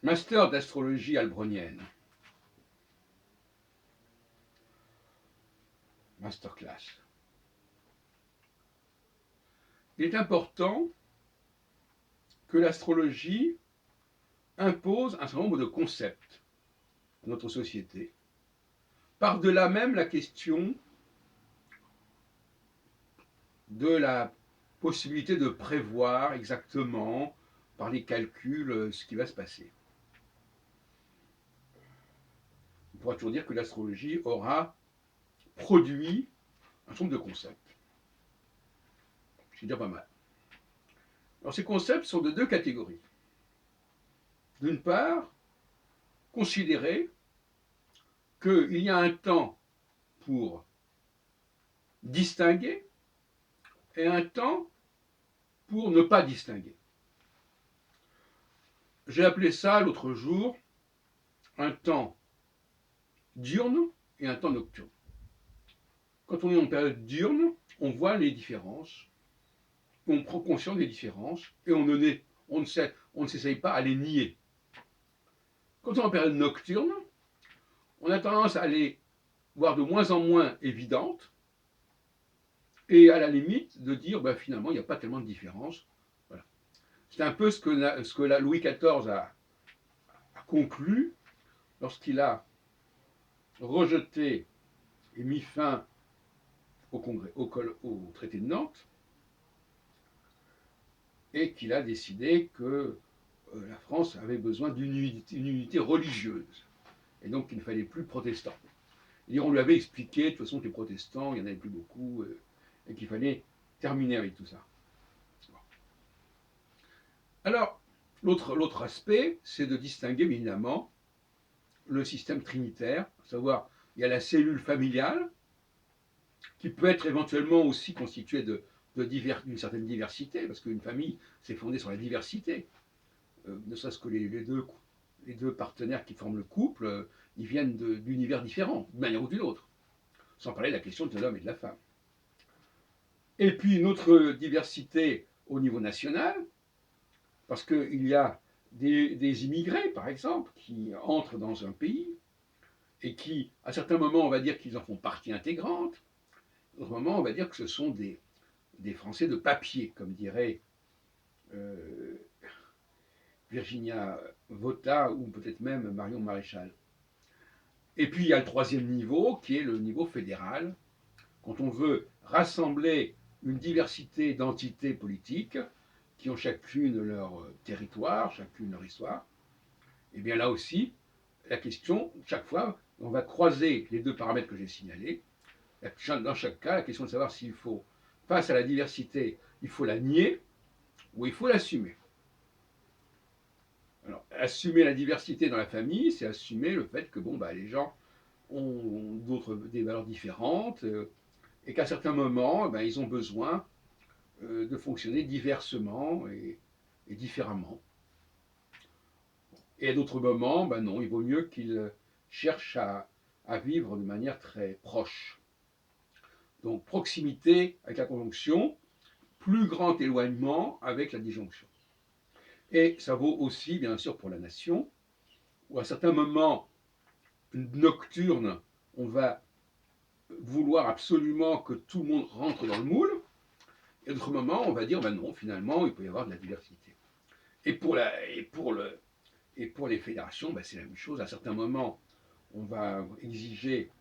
Master d'astrologie albronienne. Masterclass. Il est important que l'astrologie impose un certain nombre de concepts à notre société. Par-delà même la question de la possibilité de prévoir exactement par les calculs ce qui va se passer. On pourra toujours dire que l'astrologie aura produit un certain nombre de concepts. C'est déjà pas mal. Alors ces concepts sont de deux catégories. D'une part, considérer qu'il y a un temps pour distinguer et un temps pour ne pas distinguer. J'ai appelé ça l'autre jour un temps diurne et un temps nocturne. Quand on est en période diurne, on voit les différences, on prend conscience des différences et on ne s'essaye pas à les nier. Quand on est en période nocturne, on a tendance à les voir de moins en moins évidentes et à la limite de dire finalement il n'y a pas tellement de différence. Voilà. C'est un peu ce que Louis XIV a conclu lorsqu'il a rejeté et mis fin au traité de Nantes et qu'il a décidé que la France avait besoin d'une unité religieuse et donc qu'il ne fallait plus protestants. Et on lui avait expliqué de toute façon que les protestants, il n'y en avait plus beaucoup et qu'il fallait terminer avec tout ça. Bon. Alors, l'autre aspect, c'est de distinguer évidemment le système trinitaire, à savoir il y a la cellule familiale, qui peut être éventuellement aussi constituée d'une certaine diversité, parce qu'une famille, c'est fondé sur la diversité. Ne serait-ce que les deux partenaires qui forment le couple, ils viennent d'univers différents, d'une manière ou d'une autre. Sans parler de la question de l'homme et de la femme. Et puis une autre diversité au niveau national, parce qu'il y a des immigrés, par exemple, qui entrent dans un pays et qui, à certains moments, on va dire qu'ils en font partie intégrante, à d'autres moments, on va dire que ce sont des Français de papier, comme dirait Virginia Vota ou peut-être même Marion Maréchal. Et puis il y a le troisième niveau, qui est le niveau fédéral, quand on veut rassembler une diversité d'entités politiques qui ont chacune leur territoire, chacune leur histoire, et bien là aussi, la question, chaque fois, on va croiser les deux paramètres que j'ai signalés. Dans chaque cas, la question de savoir s'il faut, face à la diversité, il faut la nier ou il faut l'assumer. Alors, assumer la diversité dans la famille, c'est assumer le fait que les gens ont des valeurs différentes et qu'à certains moments, ils ont besoin de fonctionner diversement et différemment. Et à d'autres moments, non, il vaut mieux qu'ils cherchent à vivre de manière très proche. Donc proximité avec la conjonction, plus grand éloignement avec la disjonction. Et ça vaut aussi, bien sûr, pour la nation, où à certains moments nocturnes, on va vouloir absolument que tout le monde rentre dans le moule, et à d'autres moments, on va dire, non, finalement, il peut y avoir de la diversité. Et pour les fédérations, c'est la même chose. À certains moments, on va exiger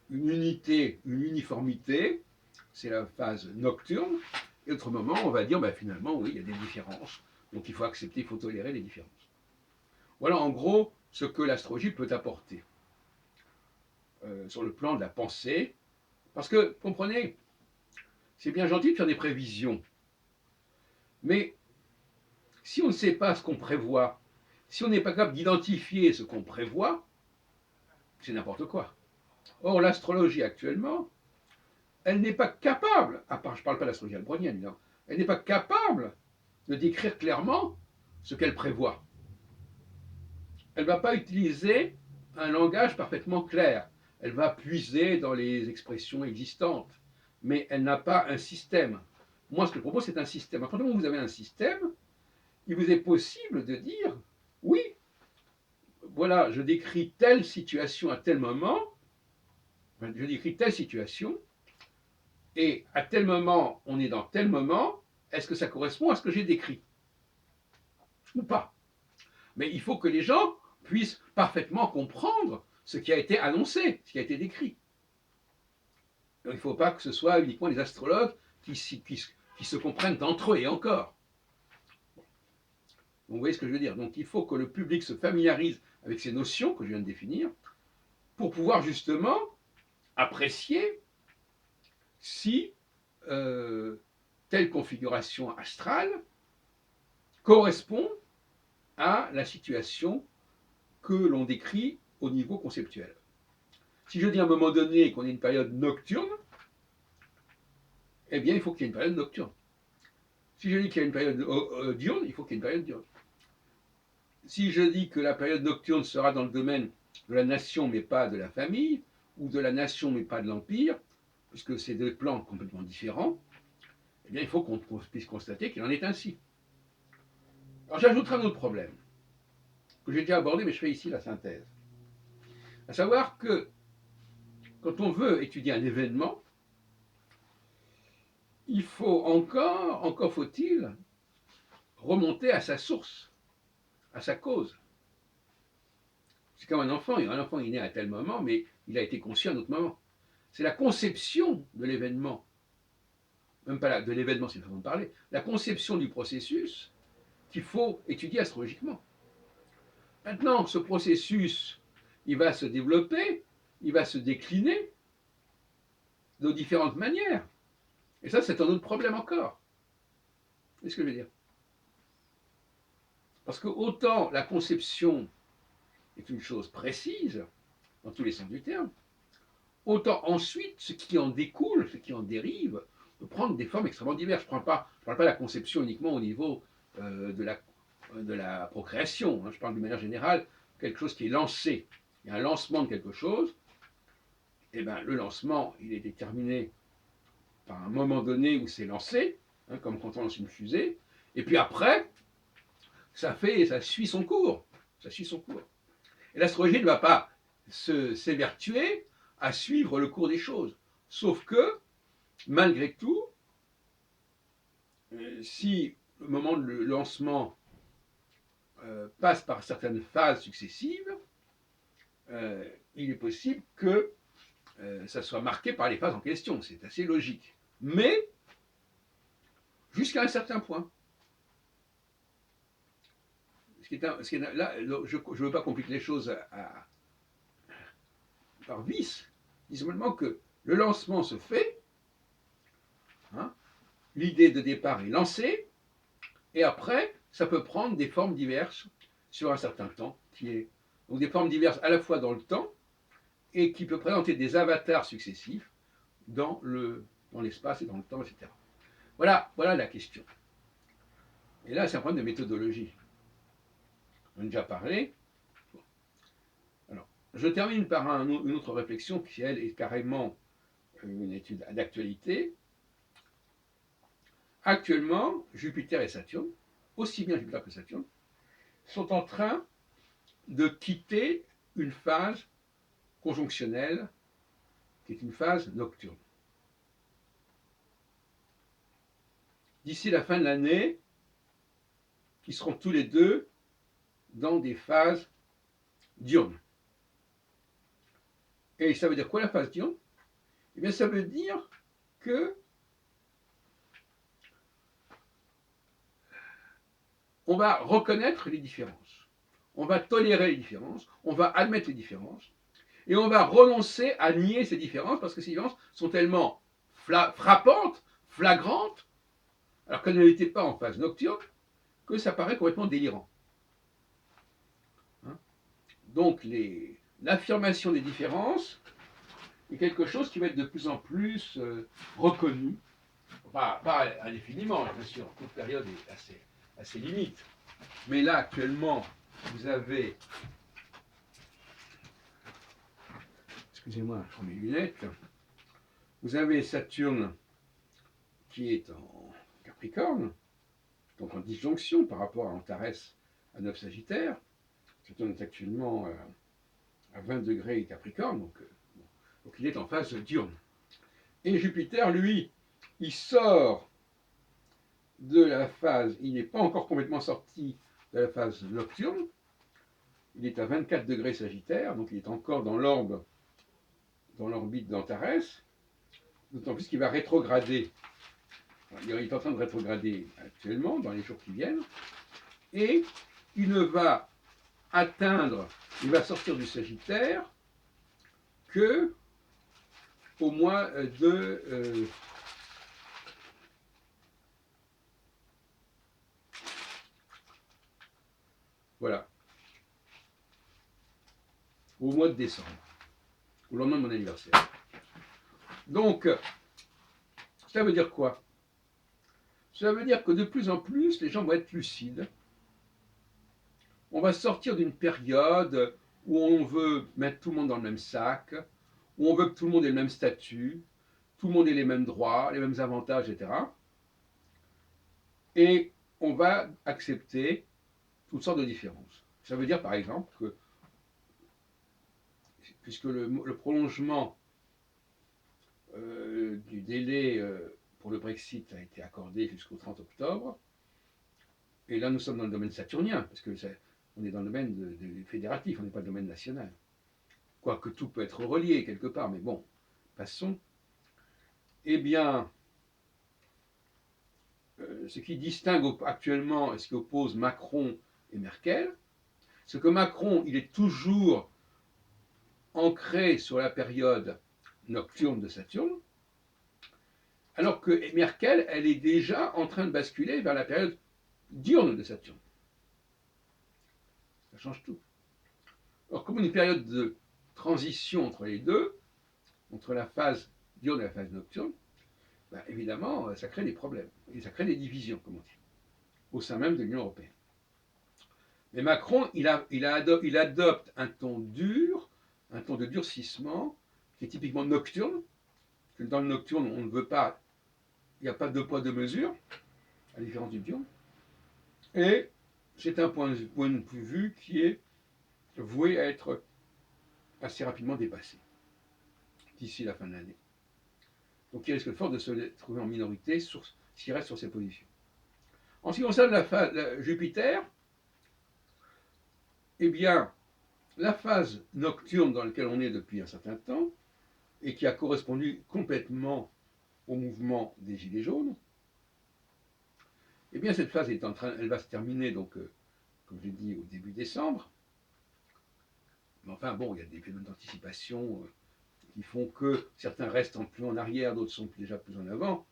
une unité, une uniformité, c'est la phase nocturne, et à d'autres moments, on va dire, finalement, oui, il y a des différences, donc il faut accepter, il faut tolérer les différences. Voilà en gros ce que l'astrologie peut apporter sur le plan de la pensée, parce que, comprenez, c'est bien gentil de faire des prévisions, mais si on ne sait pas ce qu'on prévoit, si on n'est pas capable d'identifier ce qu'on prévoit, c'est n'importe quoi. Or, l'astrologie actuellement, elle n'est pas capable, à part, je ne parle pas d'astrologie albronienne, non, elle n'est pas capable de décrire clairement ce qu'elle prévoit. Elle ne va pas utiliser un langage parfaitement clair. Elle va puiser dans les expressions existantes, mais elle n'a pas un système. Moi, ce que je propose, c'est un système. À partir du moment où vous avez un système, il vous est possible de dire, oui, voilà, je décris telle situation à tel moment, je décris telle situation, et à tel moment, on est dans tel moment, est-ce que ça correspond à ce que j'ai décrit ou pas? Mais il faut que les gens puissent parfaitement comprendre ce qui a été annoncé, ce qui a été décrit. Donc, il ne faut pas que ce soit uniquement les astrologues qui se comprennent entre eux et encore. Donc, vous voyez ce que je veux dire. Donc il faut que le public se familiarise avec ces notions que je viens de définir pour pouvoir justement apprécier si telle configuration astrale correspond à la situation que l'on décrit au niveau conceptuel. Si je dis à un moment donné qu'on ait une période nocturne, eh bien il faut qu'il y ait une période nocturne. Si je dis qu'il y a une période diurne, il faut qu'il y ait une période diurne. Si je dis que la période nocturne sera dans le domaine de la nation mais pas de la famille, ou de la nation mais pas de l'empire, puisque c'est deux plans complètement différents, eh bien il faut qu'on puisse constater qu'il en est ainsi. Alors j'ajouterai un autre problème, que j'ai déjà abordé, mais je fais ici la synthèse. À savoir que quand on veut étudier un événement, il faut encore faut-il remonter à sa source, à sa cause. C'est comme un enfant il est né à tel moment, mais il a été conçu à un autre moment. C'est la conception de l'événement, même pas de l'événement, c'est une façon de parler, la conception du processus qu'il faut étudier astrologiquement. Maintenant, ce processus, il va se développer, il va se décliner de différentes manières. Et ça, c'est un autre problème encore. C'est ce que je veux dire. Parce que autant la conception est une chose précise, dans tous les sens du terme, autant ensuite, ce qui en découle, ce qui en dérive, peut prendre des formes extrêmement diverses. Je ne parle pas de la conception uniquement au niveau de la procréation. Je parle d'une manière générale, quelque chose qui est lancé. Il y a un lancement de quelque chose, et bien le lancement, il est déterminé par un moment donné où c'est lancé, comme quand on lance une fusée, et puis après, ça suit son cours. Ça suit son cours. Et l'astrologie ne va pas s'évertuer à suivre le cours des choses. Sauf que, malgré tout, si le moment de lancement passe par certaines phases successives, il est possible que ça soit marqué par les phases en question. C'est assez logique. Mais, jusqu'à un certain point. Là, je ne veux pas compliquer les choses par vice. Dis simplement que le lancement se fait, l'idée de départ est lancée, et après, ça peut prendre des formes diverses sur un certain temps, donc des formes diverses à la fois dans le temps, et qui peut présenter des avatars successifs dans l'espace et dans le temps, etc. Voilà la question. Et là, c'est un problème de méthodologie. On en a déjà parlé. Alors, je termine par une autre réflexion qui, elle, est carrément une étude d'actualité. Actuellement, Jupiter et Saturne, aussi bien Jupiter que Saturne, sont en train de quitter une phase conjonctionnelle qui est une phase nocturne. D'ici la fin de l'année, ils seront tous les deux dans des phases diurnes. Et ça veut dire quoi la phase diurne? Eh bien, ça veut dire que on va reconnaître les différences, on va tolérer les différences, on va admettre les différences, et on va renoncer à nier ces différences parce que ces différences sont tellement frappantes, flagrantes, alors qu'elles ne l'étaient pas en phase nocturne, que ça paraît complètement délirant. Donc l'affirmation des différences est quelque chose qui va être de plus en plus reconnu, pas indéfiniment, bien sûr, toute période est assez limite. Mais là, actuellement, vous avez... Excusez-moi, je prends mes lunettes. Vous avez Saturne qui est en Capricorne, donc en disjonction par rapport à Antares à 9 Sagittaire. Saturne est actuellement à 20 degrés Capricorne, donc il est en phase diurne. Et Jupiter, lui, il sort de la phase, il n'est pas encore complètement sorti de la phase nocturne, il est à 24 degrés Sagittaire, donc il est encore dans l'orbite d'Antares, d'autant plus qu'il va rétrograder. Il est en train de rétrograder actuellement, dans les jours qui viennent, et il ne va atteindre, il va sortir du Sagittaire que au mois de voilà, au mois de décembre, au lendemain de mon anniversaire. Donc, ça veut dire quoi? Ça veut dire que de plus en plus, les gens vont être lucides. On va sortir d'une période où on veut mettre tout le monde dans le même sac, où on veut que tout le monde ait le même statut, tout le monde ait les mêmes droits, les mêmes avantages, etc. Et on va accepter toutes sortes de différences. Ça veut dire par exemple que, puisque le prolongement du délai pour le Brexit a été accordé jusqu'au 30 octobre, et là nous sommes dans le domaine saturnien, parce que on est dans le domaine fédératif, on n'est pas dans le domaine national. Quoique tout peut être relié quelque part, mais bon, passons. Eh bien, ce qui distingue actuellement, ce qui oppose Macron et Merkel, c'est que Macron, il est toujours ancré sur la période nocturne de Saturne, alors que Merkel, elle est déjà en train de basculer vers la période diurne de Saturne. Ça change tout. Alors, comme une période de transition entre les deux, entre la phase diurne et la phase nocturne, ben évidemment, ça crée des problèmes, et ça crée des divisions, comme on dit, au sein même de l'Union européenne. Mais Macron, il adopte un ton dur, un ton de durcissement, qui est typiquement nocturne. Dans le nocturne, on ne veut pas, il n'y a pas de poids de mesure, à la différence du diurne. Et c'est un point de vue qui est voué à être assez rapidement dépassé d'ici la fin de l'année. Donc il risque fort de se trouver en minorité s'il reste sur ses positions. En ce qui concerne la Jupiter, eh bien, la phase nocturne dans laquelle on est depuis un certain temps, et qui a correspondu complètement au mouvement des Gilets jaunes, eh bien cette phase elle va se terminer, donc, comme j'ai dit, au début décembre. Mais enfin bon, il y a des phénomènes d'anticipation qui font que certains restent plus en arrière, d'autres sont déjà plus en avant.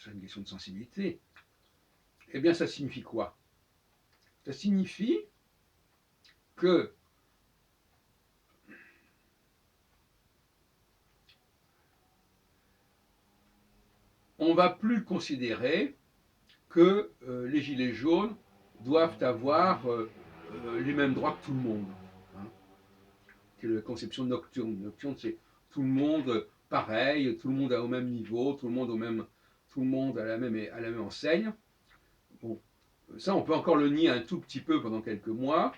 C'est une question de sensibilité. Eh bien ça signifie quoi? Ça signifie que on ne va plus considérer que les gilets jaunes doivent avoir les mêmes droits que tout le monde. Hein. C'est la conception nocturne. Nocturne, c'est tout le monde pareil, tout le monde au même niveau, tout le monde à la même enseigne. Bon, ça, on peut encore le nier un tout petit peu pendant quelques mois,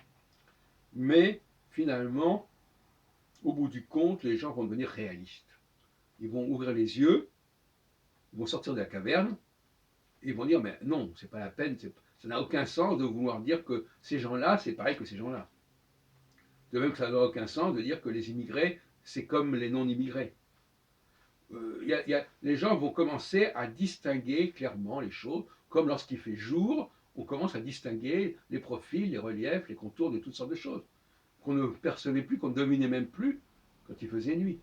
mais finalement, au bout du compte, les gens vont devenir réalistes. Ils vont ouvrir les yeux, ils vont sortir de la caverne, et ils vont dire, mais non, c'est pas la peine, ça n'a aucun sens de vouloir dire que ces gens-là, c'est pareil que ces gens-là. De même que ça n'a aucun sens de dire que les immigrés, c'est comme les non-immigrés. Les gens vont commencer à distinguer clairement les choses, comme lorsqu'il fait jour, on commence à distinguer les profils, les reliefs, les contours de toutes sortes de choses, qu'on ne percevait plus, qu'on ne dominait même plus quand il faisait nuit.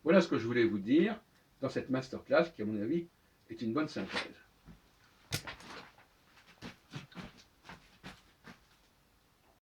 Voilà ce que je voulais vous dire dans cette masterclass qui, à mon avis, est une bonne synthèse.